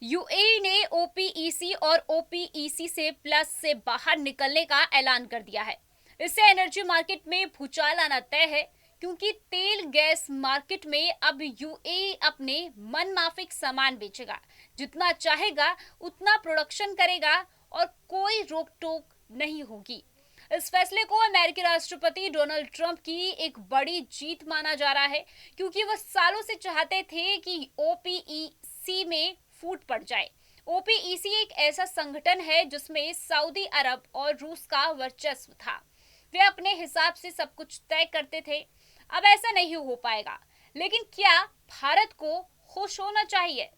UAE ने OPEC और OPEC से प्लस से बाहर निकलने का ऐलान कर दिया है। इससे एनर्जी मार्केट में भूचाल आना तय है, क्योंकि तेल गैस मार्केट में अब यूएई अपने मनमाफिक सामान बेचेगा, जितना चाहेगा उतना प्रोडक्शन करेगा और कोई रोक टोक नहीं होगी। इस फैसले को अमेरिकी राष्ट्रपति डोनाल्ड ट्रंप की एक बड़ी जीत माना जा रहा है, क्योंकि वह सालों से चाहते थे कि ओपीईसी में फूट पड़ जाए। ओपीईसी एक ऐसा संगठन है जिसमें सऊदी अरब और रूस का वर्चस्व था। वे अपने हिसाब से सब कुछ तय करते थे। अब ऐसा नहीं हो पाएगा। लेकिन क्या भारत को खुश होना चाहिए?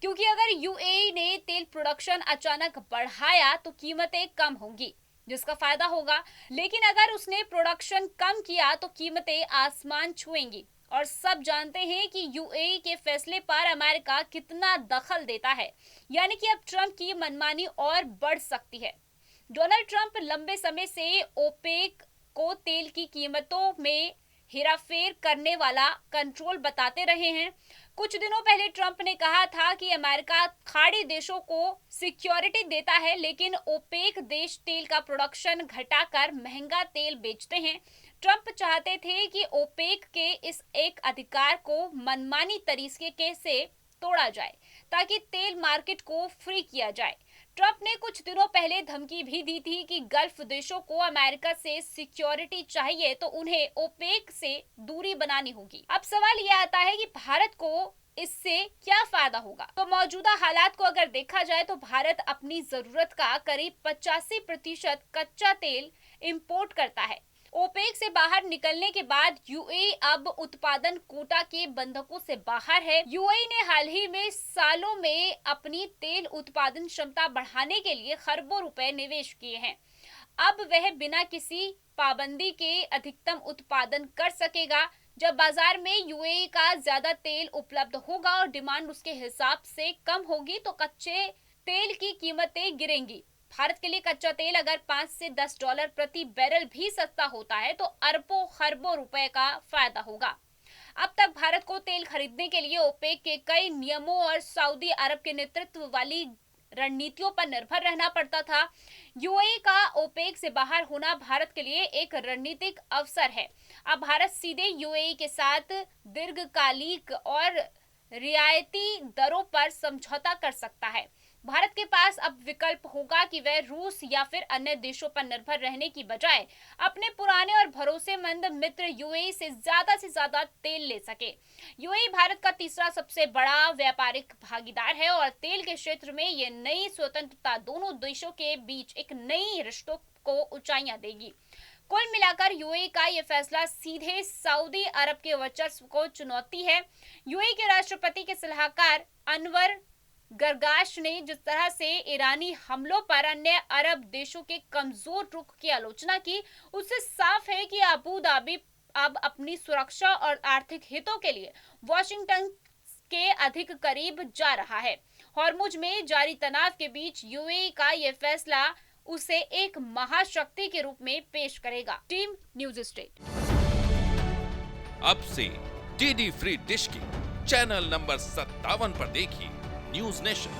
क्योंकि अगर यूएई ने तेल प्रोडक्शन अचानक बढ़ाया तो कीमतें कम होंगी, जिसका फायदा होगा। लेकिन अगर उसने प्रोडक्शन कम किया तो कीमतें आसमान छुएंगी। और सब जानते हैं कि यूएई के फैसले पर अमेरिका कितना दखल देता है, यानी कि अब ट्रंप की मनमानी और बढ़ सकती है। डोनाल्ड ट्रंप लंबे समय से ओपेक को तेल की कीमतों में हेराफेर करने वाला कंट्रोल बताते रहे हैं। कुछ दिनों पहले ट्रंप ने कहा था कि अमेरिका खाड़ी देशों को सिक्योरिटी देता है, लेकिन ओपेक देश तेल का प्रोडक्शन घटाकर महंगा तेल बेचते हैं। ट्रंप चाहते थे कि ओपेक के इस एक अधिकार को मनमानी तरीके से तोड़ा जाए, ताकि तेल मार्केट को फ्री किया जाए। ट्रंप ने कुछ दिनों पहले धमकी भी दी थी कि गल्फ देशों को अमेरिका से सिक्योरिटी चाहिए तो उन्हें ओपेक से दूरी बनानी होगी। अब सवाल यह आता है कि भारत को इससे क्या फायदा होगा? तो मौजूदा हालात को अगर देखा जाए तो भारत अपनी जरूरत का करीब 85% कच्चा तेल इंपोर्ट करता है। ओपेक से बाहर निकलने के बाद यूएई अब उत्पादन कोटा के बंधकों से बाहर है। यूएई ने हाल ही में सालों में अपनी तेल उत्पादन क्षमता बढ़ाने के लिए खरबों रुपए निवेश किए हैं। अब वह बिना किसी पाबंदी के अधिकतम उत्पादन कर सकेगा। जब बाजार में यूएई का ज्यादा तेल उपलब्ध होगा और डिमांड उसके हिसाब से कम होगी तो कच्चे तेल की कीमतें गिरेंगी। भारत के लिए कच्चा तेल अगर 5 से 10 डॉलर प्रति बैरल भी सस्ता होता है तो अरबों खरबों रुपए का फायदा होगा। अब तक भारत को तेल खरीदने के लिए ओपेक के कई नियमों और सऊदी अरब के नेतृत्व वाली रणनीतियों पर निर्भर रहना पड़ता था। यूएई का ओपेक से बाहर होना भारत के लिए एक रणनीतिक अवसर है। अब भारत सीधे यूएई के साथ दीर्घकालिक और रियायती दरों पर समझौता कर सकता है। भारत के पास अब विकल्प होगा कि वह रूस या फिर अन्य देशों पर निर्भर रहने की बजाय अपने पुराने और भरोसेमंद मित्र यूएई से ज्यादा तेल ले सके। यूएई भारत का तीसरा सबसे बड़ा व्यापारिक भागीदार है और तेल के क्षेत्र में ये नई स्वतंत्रता दोनों देशों के बीच एक नई रिश्तों को ऊंचाइयां देगी। कुल मिलाकर यूएई का यह फैसला सीधे सऊदी अरब के वर्चस्व को चुनौती है। यूएई के राष्ट्रपति के सलाहकार अनवर गरगाश ने जिस तरह से ईरानी हमलों पर अन्य अरब देशों के कमजोर रुख की आलोचना की, उससे साफ है कि अबू धाबी अब अपनी सुरक्षा और आर्थिक हितों के लिए वॉशिंगटन के अधिक करीब जा रहा है। हॉर्मुज में जारी तनाव के बीच यूएई का यह फैसला उसे एक महाशक्ति के रूप में पेश करेगा। Team news state. अब से डीडी फ्री डिश की चैनल नंबर 57 पर देखिए न्यूज नेशन।